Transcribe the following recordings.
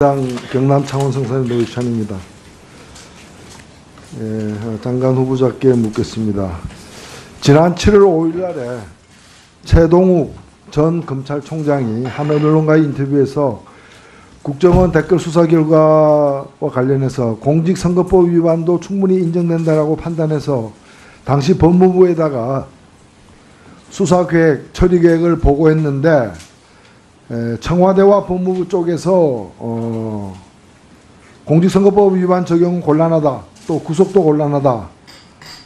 경남 창원 성산의 노유찬입니다. 장관 후보자께 묻겠습니다. 지난 7월 5일 날에 최동욱 전 검찰총장이 한 언론과의 인터뷰에서 국정원 댓글 수사 결과와 관련해서 공직선거법 위반도 충분히 인정된다라고 판단해서 당시 법무부에다가 수사계획, 처리계획을 보고했는데 청와대와 법무부 쪽에서 공직선거법 위반 적용 곤란하다, 또 구속도 곤란하다,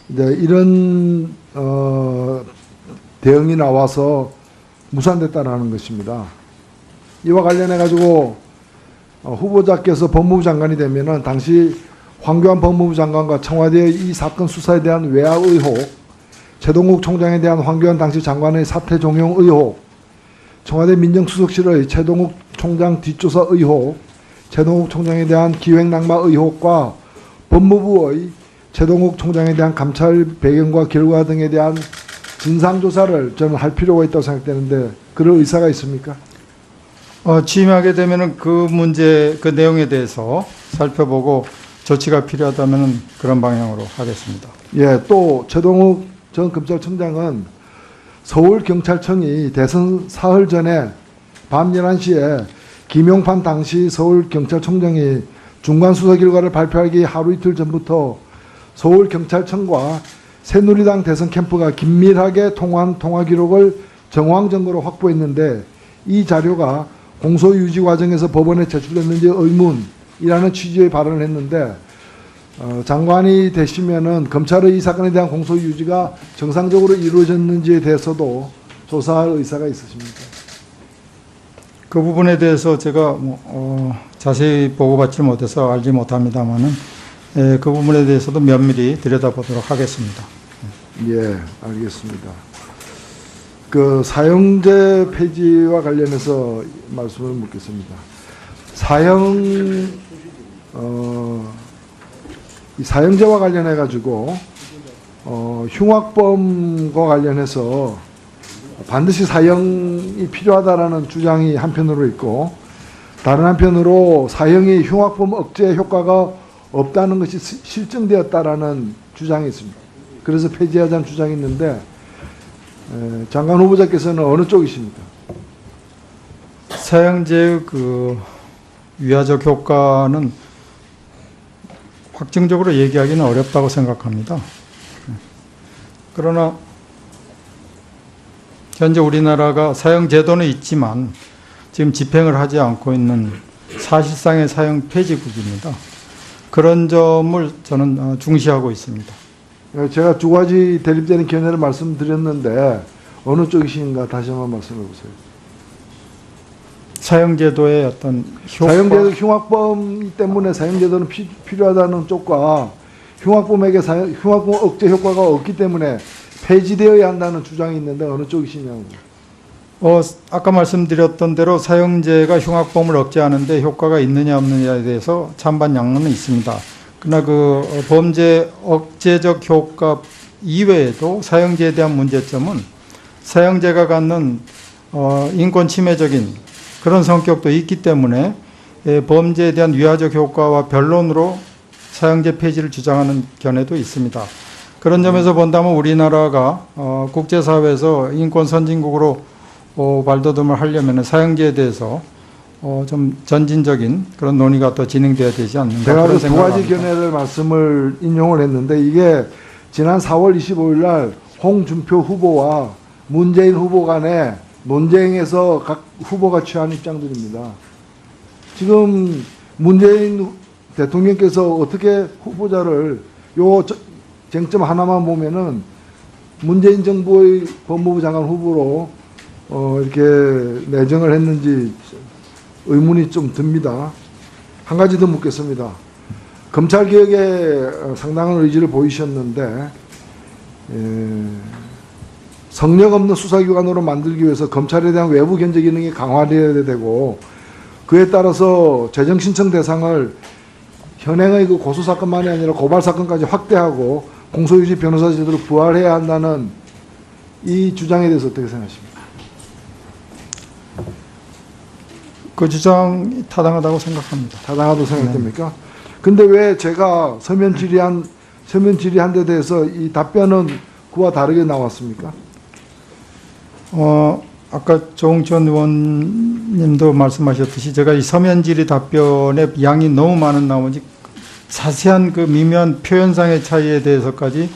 이런 대응이 나와서 무산됐다라는 것입니다. 이와 관련해 가지고 후보자께서 법무부 장관이 되면은 당시 황교안 법무부 장관과 청와대의 이 사건 수사에 대한 외압 의혹, 최동욱 총장에 대한 황교안 당시 장관의 사퇴 종용 의혹, 청와대 민정수석실의 최동욱 총장 뒷조사 의혹, 최동욱 총장에 대한 기획낙마 의혹과 법무부의 최동욱 총장에 대한 감찰 배경과 결과 등에 대한 진상조사를 저는 할 필요가 있다고 생각되는데 그럴 의사가 있습니까? 취임하게 되면은 그 문제, 그 내용에 대해서 살펴보고 조치가 필요하다면 그런 방향으로 하겠습니다. 예, 또 최동욱 전 검찰총장은 서울경찰청이 대선 사흘 전에 밤 11시에 김용판 당시 서울경찰청장이 중간수사 결과를 발표하기 하루 이틀 전부터 서울경찰청과 새누리당 대선 캠프가 긴밀하게 통화한 통화 기록을 정황 증거로 확보했는데 이 자료가 공소유지 과정에서 법원에 제출됐는지 의문이라는 취지의 발언을 했는데 장관이 되시면은 검찰의 이 사건에 대한 공소유지가 정상적으로 이루어졌는지에 대해서도 조사할 의사가 있으십니까? 그 부분에 대해서 제가 자세히 보고받지 못해서 알지 못합니다만은 그 부분에 대해서도 면밀히 들여다보도록 하겠습니다. 예, 알겠습니다. 그 사형제 폐지와 관련해서 말씀을 묻겠습니다. 이 사형제와 관련해 가지고 흉악범과 관련해서 반드시 사형이 필요하다라는 주장이 한편으로 있고 다른 한편으로 사형이 흉악범 억제 효과가 없다는 것이 실증되었다라는 주장이 있습니다. 그래서 폐지하자는 주장이 있는데 장관 후보자께서는 어느 쪽이십니까? 사형제의 그 위화적 효과는 확정적으로 얘기하기는 어렵다고 생각합니다. 그러나 현재 우리나라가 사형제도는 있지만 지금 집행을 하지 않고 있는 사실상의 사형 폐지국입니다. 그런 점을 저는 중시하고 있습니다. 제가 두 가지 대립되는 견해를 말씀드렸는데 어느 쪽이신가 다시 한번 말씀해 보세요. 사형제도의 어떤 효과, 사형제도 흉악범 때문에 사형제도는 필요하다는 쪽과 흉악범에게 흉악범 억제 효과가 없기 때문에 폐지되어야 한다는 주장이 있는데 어느 쪽이시냐고. 아까 말씀드렸던 대로 사형제가 흉악범을 억제하는데 효과가 있느냐 없느냐에 대해서 찬반 양론은 있습니다. 그러나 그 범죄 억제적 효과 이외에도 사형제에 대한 문제점은 사형제가 갖는 인권 침해적인 그런 성격도 있기 때문에 범죄에 대한 위화적 효과와 변론으로 사형제 폐지를 주장하는 견해도 있습니다. 그런 점에서 본다면 우리나라가 국제사회에서 인권 선진국으로 발돋움을 하려면 사형제에 대해서 좀 전진적인 그런 논의가 더 진행돼야 되지 않는가. 제가 그 두 가지 견해를 말씀을 인용을 했는데 이게 지난 4월 25일 날 홍준표 후보와 문재인 후보 간에 논쟁에서 각 후보가 취한 입장들입니다. 지금 문재인 대통령께서 어떻게 후보자를 요 쟁점 하나만 보면은 문재인 정부의 법무부 장관 후보로 이렇게 내정을 했는지 의문이 좀 듭니다. 한 가지 더 묻겠습니다. 검찰개혁에 상당한 의지를 보이셨는데 성역 없는 수사기관으로 만들기 위해서 검찰에 대한 외부 견제 기능이 강화되어야 되고 그에 따라서 재정신청 대상을 현행의 그 고소사건만이 아니라 고발사건까지 확대하고 공소유지 변호사 제도로 부활해야 한다는 이 주장에 대해서 어떻게 생각하십니까? 그 주장이 타당하다고 생각합니다. 타당하다고 생각됩니까? 근데 왜 제가 서면 질의한 데 대해서 이 답변은 그와 다르게 나왔습니까? 아까 조홍천 의원님도 말씀하셨듯이 제가 이 서면 질의 답변에 양이 너무 많은 나머지 자세한 그 미묘한 표현상의 차이에 대해서까지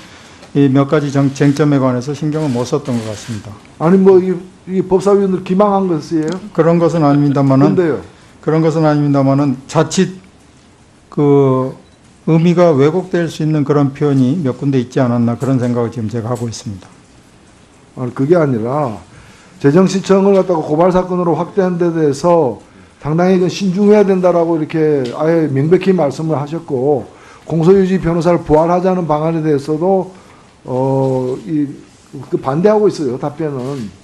이 몇 가지 쟁점에 관해서 신경을 못 썼던 것 같습니다. 아니 뭐 이 법사위원들 기망한 것이에요? 그런 것은 아닙니다만은 근데요. 자칫 그 의미가 왜곡될 수 있는 그런 표현이 몇 군데 있지 않았나 그런 생각을 지금 제가 하고 있습니다. 아니 그게 아니라 재정신청을 갖다가 고발 사건으로 확대한 데 대해서 상당히 그 신중해야 된다라고 이렇게 아예 명백히 말씀을 하셨고 공소유지 변호사를 부활하자는 방안에 대해서도 그 반대하고 있어요. 답변은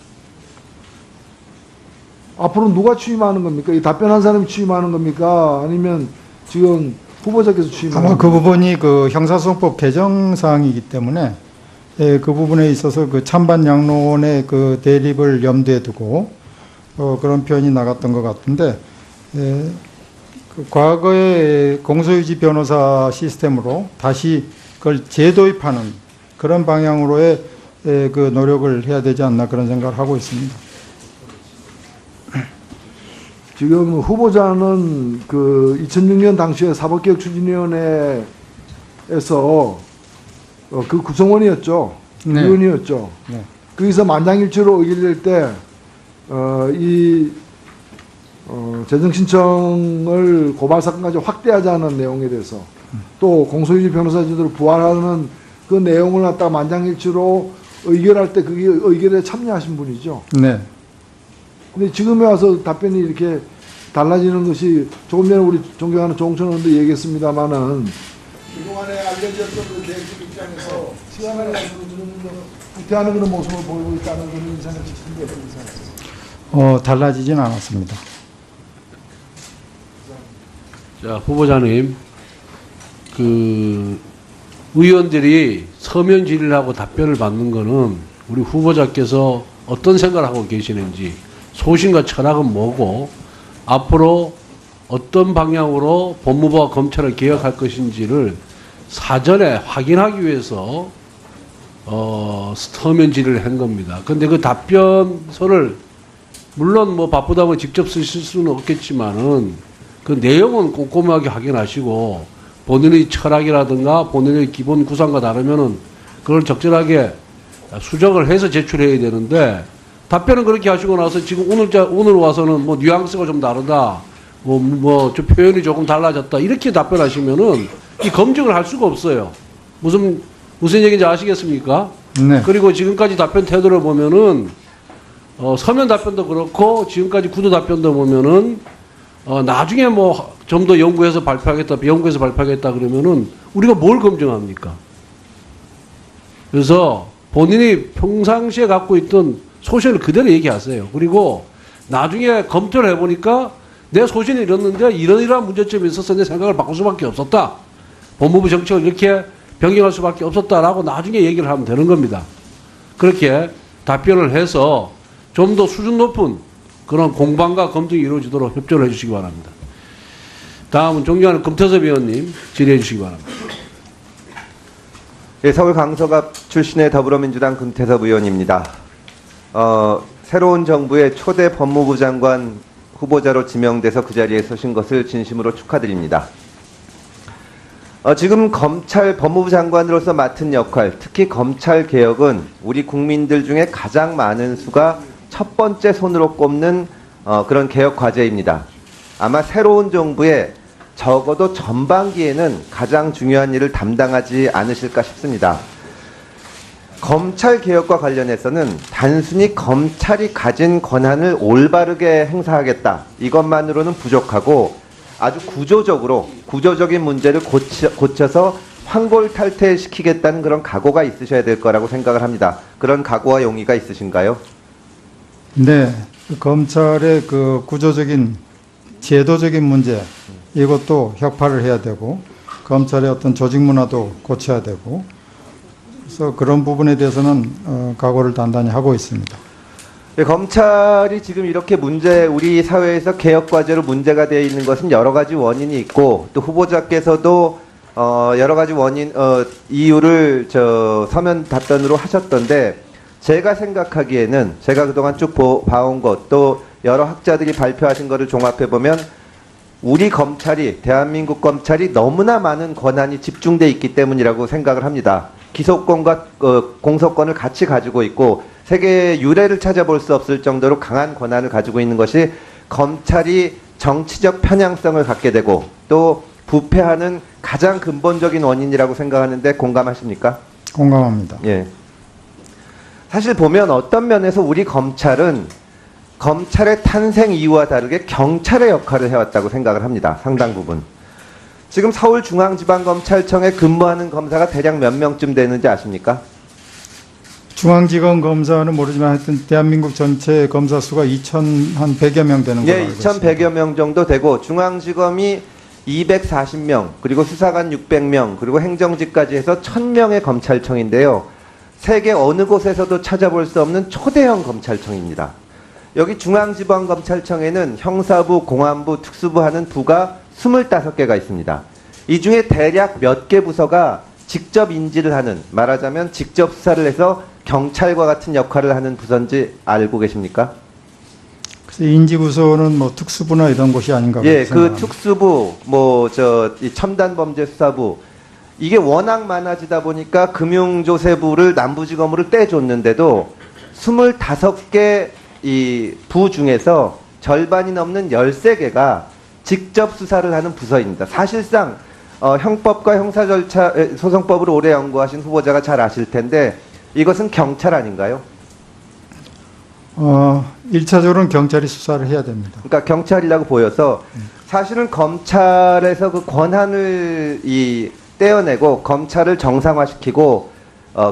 앞으로 누가 취임하는 겁니까? 이 답변한 사람이 취임하는 겁니까? 아니면 지금 후보자께서 취임하는 아마 겁니까? 그 부분이 그 형사소송법 개정 사항이기 때문에 그 부분에 있어서 그 찬반 양론의 그 대립을 염두에 두고 그런 표현이 나갔던 것 같은데 그 과거의 공소유지 변호사 시스템으로 다시 그걸 재도입하는 그런 방향으로의 그 노력을 해야 되지 않나 그런 생각을 하고 있습니다. 지금 후보자는 그 2006년 당시에 사법개혁추진위원회에서 그 구성원이었죠. 네. 위원이었죠. 네. 거기서 만장일치로 의결될 때, 재정신청을 고발사건까지 확대하자는 내용에 대해서 또 공소유지 변호사제도를 부활하는 그 내용을 갖다가 만장일치로 의결할 때 그게 의결에 참여하신 분이죠. 네. 근데 지금에 와서 답변이 이렇게 달라지는 것이 조금 전에 우리 존경하는 조홍천 의원도 얘기했습니다만은 그동안에 알려졌던 그 대학적 입장에서 시간을 가지고 후퇴하는 그런 모습을 보이고 있다는 그런 인상을 지키는 게 어떻게 생각하세요? 달라지진 않았습니다. 자, 후보자님, 그 의원들이 서면 질의를 하고 답변을 받는 거는 우리 후보자께서 어떤 생각을 하고 계시는지, 소신과 철학은 뭐고 앞으로 어떤 방향으로 법무부와 검찰을 개혁할 것인지를 사전에 확인하기 위해서 서면 질의를 한 겁니다. 근데 그 답변서를 물론 뭐 바쁘다고 직접 쓰실 수는 없겠지만은 그 내용은 꼼꼼하게 확인하시고 본인의 철학이라든가 본인의 기본 구상과 다르면은 그걸 적절하게 수정을 해서 제출해야 되는데 답변은 그렇게 하시고 나서 지금 오늘 와서는 뭐 뉘앙스가 좀 다르다. 좀 표현이 조금 달라졌다. 이렇게 답변하시면은 이 검증을 할 수가 없어요. 무슨 얘기인지 아시겠습니까? 네. 그리고 지금까지 답변 태도를 보면은 서면 답변도 그렇고 지금까지 구도 답변도 보면은 나중에 뭐 좀 더 연구해서 발표하겠다 그러면은 우리가 뭘 검증합니까? 그래서 본인이 평상시에 갖고 있던 소신을 그대로 얘기하세요. 그리고 나중에 검토를 해보니까 내 소신이 이렇는데 이러이러한 문제점이 있어서 내 생각을 바꿀 수밖에 없었다. 법무부 정책을 이렇게 변경할 수밖에 없었다라고 나중에 얘기를 하면 되는 겁니다. 그렇게 답변을 해서 좀 더 수준 높은 그런 공방과 검증이 이루어지도록 협조를 해주시기 바랍니다. 다음은 존경하는 금태섭 의원님 질의해 주시기 바랍니다. 예, 서울 강서갑 출신의 더불어민주당 금태섭 의원입니다. 새로운 정부의 초대 법무부 장관 후보자로 지명돼서 그 자리에 서신 것을 진심으로 축하드립니다. 지금 검찰 법무부 장관으로서 맡은 역할, 특히 검찰 개혁은 우리 국민들 중에 가장 많은 수가 첫 번째 손으로 꼽는 그런 개혁 과제입니다. 아마 새로운 정부의 적어도 전반기에는 가장 중요한 일을 담당하지 않으실까 싶습니다. 검찰 개혁과 관련해서는 단순히 검찰이 가진 권한을 올바르게 행사하겠다, 이것만으로는 부족하고 아주 구조적인 문제를 고쳐서 황골탈퇴시키겠다는 그런 각오가 있으셔야 될 거라고 생각을 합니다. 그런 각오와 용의가 있으신가요? 네, 검찰의 그 구조적인 제도적인 문제 이것도 혁파를 해야 되고 검찰의 어떤 조직 문화도 고쳐야 되고 그래서 그런 부분에 대해서는 각오를 단단히 하고 있습니다. 네, 검찰이 지금 이렇게 우리 사회에서 개혁 과제로 문제가 되어 있는 것은 여러 가지 원인이 있고, 또 후보자께서도 여러 가지 이유를 서면 답변으로 하셨던데, 제가 생각하기에는 제가 그동안 쭉 봐온 것, 또 여러 학자들이 발표하신 것을 종합해 보면 우리 검찰이, 대한민국 검찰이 너무나 많은 권한이 집중돼 있기 때문이라고 생각을 합니다. 기소권과 공소권을 같이 가지고 있고 세계의 유례를 찾아볼 수 없을 정도로 강한 권한을 가지고 있는 것이 검찰이 정치적 편향성을 갖게 되고 또 부패하는 가장 근본적인 원인이라고 생각하는데 공감하십니까? 공감합니다. 예. 사실 보면 어떤 면에서 우리 검찰은 검찰의 탄생 이유와 다르게 경찰의 역할을 해왔다고 생각을 합니다. 상당 부분. 지금 서울중앙지방검찰청에 근무하는 검사가 대략 몇 명쯤 되는지 아십니까? 중앙지검 검사는 모르지만 하여튼 대한민국 전체 검사 수가 2,100여 명 되는 걸로 예, 알고 있습니다. 2,100여 명 정도 되고 중앙지검이 240명, 그리고 수사관 600명, 그리고 행정직까지 해서 1,000명의 검찰청인데요. 세계 어느 곳에서도 찾아볼 수 없는 초대형 검찰청입니다. 여기 중앙지방검찰청에는 형사부, 공안부, 특수부 하는 부가 25개가 있습니다. 이 중에 대략 몇 개 부서가 직접 인지를 하는, 말하자면 직접 수사를 해서 경찰과 같은 역할을 하는 부서인지 알고 계십니까? 그래서 인지부서는 뭐 특수부나 이런 곳이 아닌가 예, 그 생각합니다. 특수부, 이 첨단범죄수사부, 이게 워낙 많아지다 보니까 금융조세부를 남부지검으로 떼줬는데도 25개 이 부 중에서 절반이 넘는 13개가 직접 수사를 하는 부서입니다. 사실상 형법과 형사절차 소송법을 오래 연구하신 후보자가 잘 아실 텐데 이것은 경찰 아닌가요? 1차적으로는 경찰이 수사를 해야 됩니다. 그러니까 경찰이라고 보여서 사실은 검찰에서 그 권한을 떼어내고 검찰을 정상화시키고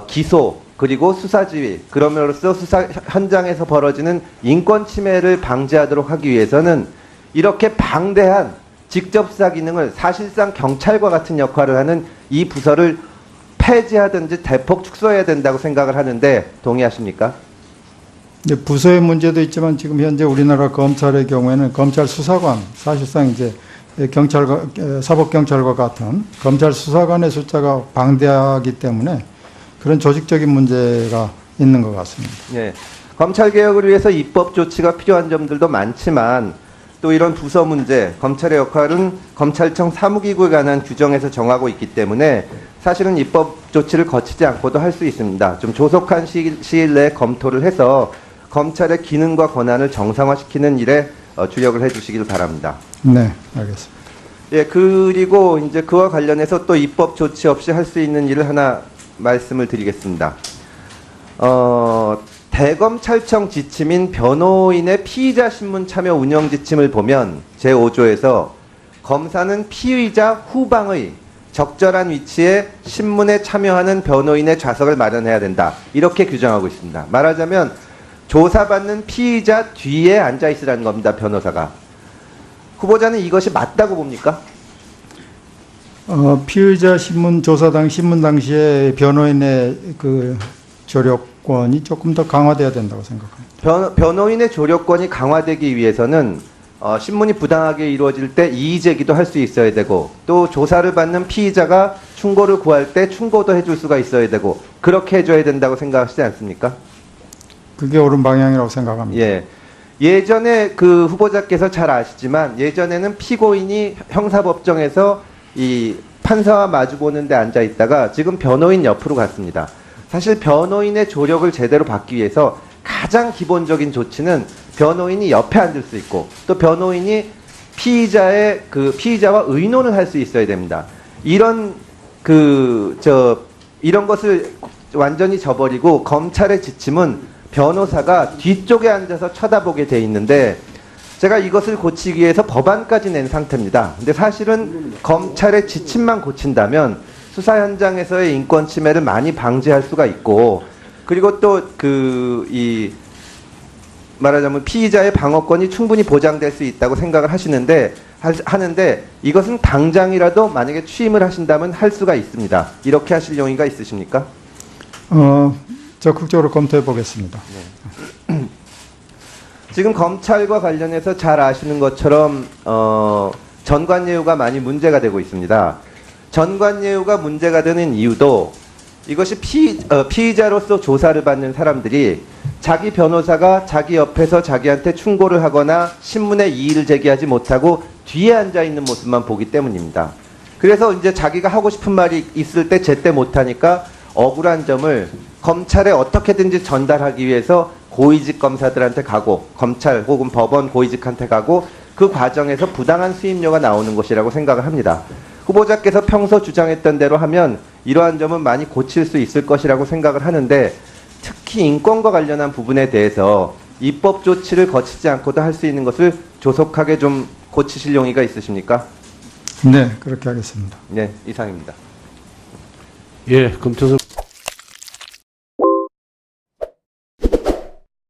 기소 그리고 수사지휘, 그럼으로써 수사 현장에서 벌어지는 인권 침해를 방지하도록 하기 위해서는 이렇게 방대한 직접 수사 기능을 사실상 경찰과 같은 역할을 하는 이 부서를 폐지하든지 대폭 축소해야 된다고 생각을 하는데 동의하십니까? 이제 부서의 문제도 있지만 지금 현재 우리나라 검찰의 경우에는 검찰 수사관, 사실상 이제 사법경찰과 같은 검찰 수사관의 숫자가 방대하기 때문에 그런 조직적인 문제가 있는 것 같습니다. 예. 검찰 개혁을 위해서 입법 조치가 필요한 점들도 많지만 또 이런 부서 문제, 검찰의 역할은 검찰청 사무기구에 관한 규정에서 정하고 있기 때문에 사실은 입법 조치를 거치지 않고도 할 수 있습니다. 좀 조속한 시일 내에 검토를 해서 검찰의 기능과 권한을 정상화시키는 일에 주력을 해주시길 바랍니다. 네, 알겠습니다. 예, 그리고 이제 그와 관련해서 또 입법 조치 없이 할 수 있는 일을 하나 말씀을 드리겠습니다. 대검찰청 지침인 변호인의 피의자 신문 참여 운영 지침을 보면 제5조에서 검사는 피의자 후방의 적절한 위치에 신문에 참여하는 변호인의 좌석을 마련해야 된다. 이렇게 규정하고 있습니다. 말하자면 조사받는 피의자 뒤에 앉아 있으라는 겁니다. 변호사가. 후보자는 이것이 맞다고 봅니까? 피의자 신문 당시에 변호인의 그 조력권이 조금 더 강화돼야 된다고 생각합니다. 변호인의 조력권이 강화되기 위해서는 신문이 부당하게 이루어질 때 이의 제기도 할 수 있어야 되고 또 조사를 받는 피의자가 충고를 구할 때 충고도 해줄 수가 있어야 되고 그렇게 해줘야 된다고 생각하시지 않습니까? 그게 옳은 방향이라고 생각합니다. 예. 예전에 그 후보자께서 잘 아시지만 예전에는 피고인이 형사법정에서 이 판사와 마주보는 데 앉아 있다가 지금 변호인 옆으로 갔습니다. 사실 변호인의 조력을 제대로 받기 위해서 가장 기본적인 조치는 변호인이 옆에 앉을 수 있고 또 변호인이 피의자와 의논을 할 수 있어야 됩니다. 이런 것을 완전히 저버리고 검찰의 지침은 변호사가 뒤쪽에 앉아서 쳐다보게 돼 있는데 제가 이것을 고치기 위해서 법안까지 낸 상태입니다. 근데 사실은 검찰의 지침만 고친다면 수사 현장에서의 인권 침해를 많이 방지할 수가 있고 그리고 또 말하자면 피의자의 방어권이 충분히 보장될 수 있다고 생각을 하는데 이것은 당장이라도 만약에 취임을 하신다면 할 수가 있습니다. 이렇게 하실 용의가 있으십니까? 적극적으로 검토해 보겠습니다. 네. 지금 검찰과 관련해서 잘 아시는 것처럼 전관예우가 많이 문제가 되고 있습니다. 전관예우가 문제가 되는 이유도 이것이 피의자로서 조사를 받는 사람들이 자기 변호사가 자기 옆에서 자기한테 충고를 하거나 신문에 이의를 제기하지 못하고 뒤에 앉아 있는 모습만 보기 때문입니다. 그래서 이제 자기가 하고 싶은 말이 있을 때 제때 못하니까 억울한 점을 검찰에 어떻게든지 전달하기 위해서 고위직 검사들한테 가고 검찰 혹은 법원 고위직한테 가고 그 과정에서 부당한 수임료가 나오는 것이라고 생각을 합니다. 후보자께서 평소 주장했던 대로 하면 이러한 점은 많이 고칠 수 있을 것이라고 생각을 하는데 특히 인권과 관련한 부분에 대해서 입법 조치를 거치지 않고도 할 수 있는 것을 조속하게 좀 고치실 용의가 있으십니까? 네, 그렇게 하겠습니다. 네, 이상입니다. 예, 금태섭